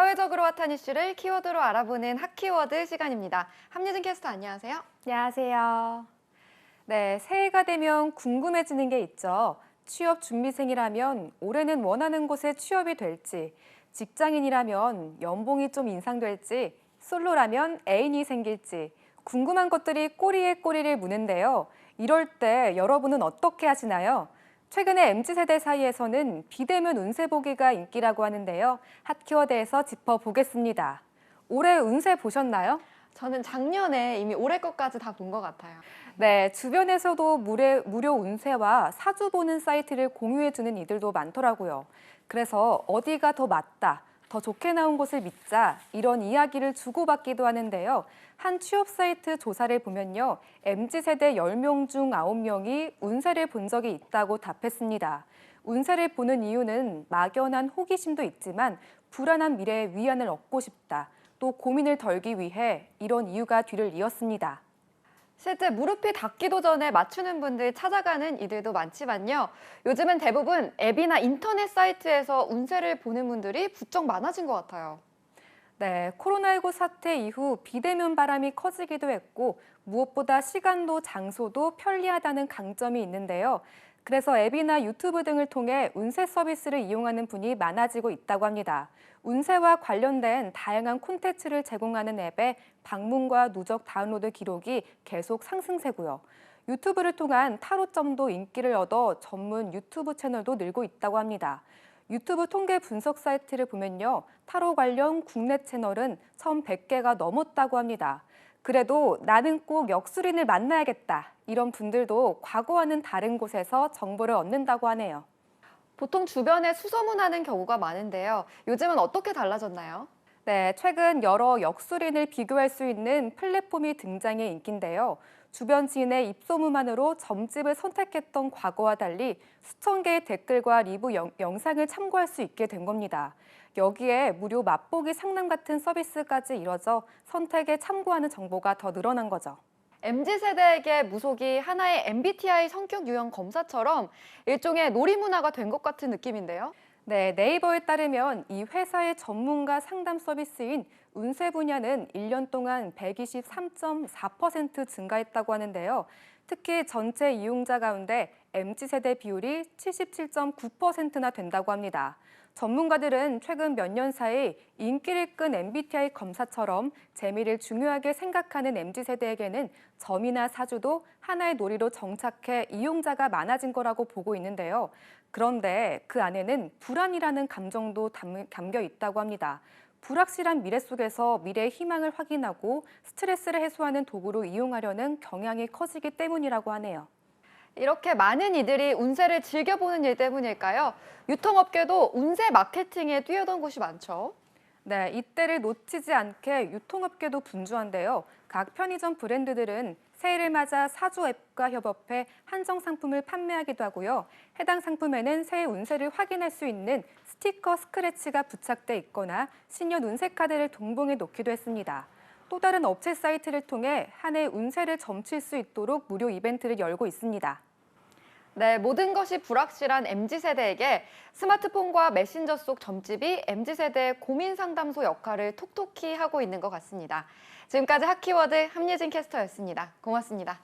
사회적으로 핫한 이슈를 키워드로 알아보는 핫키워드 시간입니다. 함유진 캐스터 안녕하세요. 안녕하세요. 네, 새해가 되면 궁금해지는 게 있죠. 취업 준비생이라면 올해는 원하는 곳에 취업이 될지, 직장인이라면 연봉이 좀 인상될지, 솔로라면 애인이 생길지, 궁금한 것들이 꼬리에 꼬리를 무는데요. 이럴 때 여러분은 어떻게 하시나요? 최근에 MZ세대 사이에서는 비대면 운세 보기가 인기라고 하는데요. 핫키워드에서 짚어보겠습니다. 올해 운세 보셨나요? 저는 작년에 이미 올해 것까지 다 본 것 같아요. 네, 주변에서도 무료 운세와 사주 보는 사이트를 공유해주는 이들도 많더라고요. 그래서 어디가 더 맞다, 더 좋게 나온 곳을 믿자 이런 이야기를 주고받기도 하는데요. 한 취업 사이트 조사를 보면요. MZ세대 10명 중 9명이 운세를 본 적이 있다고 답했습니다. 운세를 보는 이유는 막연한 호기심도 있지만 불안한 미래의 위안을 얻고 싶다. 또 고민을 덜기 위해 이런 이유가 뒤를 이었습니다. 실제 무릎이 닿기도 전에 맞추는 분들 찾아가는 이들도 많지만요. 요즘은 대부분 앱이나 인터넷 사이트에서 운세를 보는 분들이 부쩍 많아진 것 같아요. 네, 코로나19 사태 이후 비대면 바람이 커지기도 했고 무엇보다 시간도 장소도 편리하다는 강점이 있는데요. 그래서 앱이나 유튜브 등을 통해 운세 서비스를 이용하는 분이 많아지고 있다고 합니다. 운세와 관련된 다양한 콘텐츠를 제공하는 앱에 방문과 누적 다운로드 기록이 계속 상승세고요. 유튜브를 통한 타로점도 인기를 얻어 전문 유튜브 채널도 늘고 있다고 합니다. 유튜브 통계 분석 사이트를 보면요. 타로 관련 국내 채널은 1,100개가 넘었다고 합니다. 그래도 나는 꼭 역술인을 만나야겠다. 이런 분들도 과거와는 다른 곳에서 정보를 얻는다고 하네요. 보통 주변에 수소문하는 경우가 많은데요. 요즘은 어떻게 달라졌나요? 네, 최근 여러 역술인을 비교할 수 있는 플랫폼이 등장해 인기인데요. 주변 지인의 입소문만으로 점집을 선택했던 과거와 달리 수천 개의 댓글과 리뷰 영상을 참고할 수 있게 된 겁니다. 여기에 무료 맛보기 상담 같은 서비스까지 이뤄져 선택에 참고하는 정보가 더 늘어난 거죠. MZ세대에게 무속이 하나의 MBTI 성격 유형 검사처럼 일종의 놀이문화가 된 것 같은 느낌인데요. 네, 네이버에 따르면 이 회사의 전문가 상담 서비스인 운세 분야는 1년 동안 123.4% 증가했다고 하는데요. 특히 전체 이용자 가운데 MZ세대 비율이 77.9%나 된다고 합니다. 전문가들은 최근 몇 년 사이 인기를 끈 MBTI 검사처럼 재미를 중요하게 생각하는 MZ세대에게는 점이나 사주도 하나의 놀이로 정착해 이용자가 많아진 거라고 보고 있는데요. 그런데 그 안에는 불안이라는 감정도 담겨 있다고 합니다. 불확실한 미래 속에서 미래의 희망을 확인하고 스트레스를 해소하는 도구로 이용하려는 경향이 커지기 때문이라고 하네요. 이렇게 많은 이들이 운세를 즐겨보는 일 때문일까요? 유통업계도 운세 마케팅에 뛰어든 곳이 많죠. 네, 이때를 놓치지 않게 유통업계도 분주한데요. 각 편의점 브랜드들은 새해를 맞아 사주 앱과 협업해 한정 상품을 판매하기도 하고요. 해당 상품에는 새해 운세를 확인할 수 있는 스티커 스크래치가 부착돼 있거나 신년 운세 카드를 동봉해 놓기도 했습니다. 또 다른 업체 사이트를 통해 한 해 운세를 점칠 수 있도록 무료 이벤트를 열고 있습니다. 네, 모든 것이 불확실한 MZ세대에게 스마트폰과 메신저 속 점집이 MZ세대의 고민 상담소 역할을 톡톡히 하고 있는 것 같습니다. 지금까지 핫키워드 함예진 캐스터였습니다. 고맙습니다.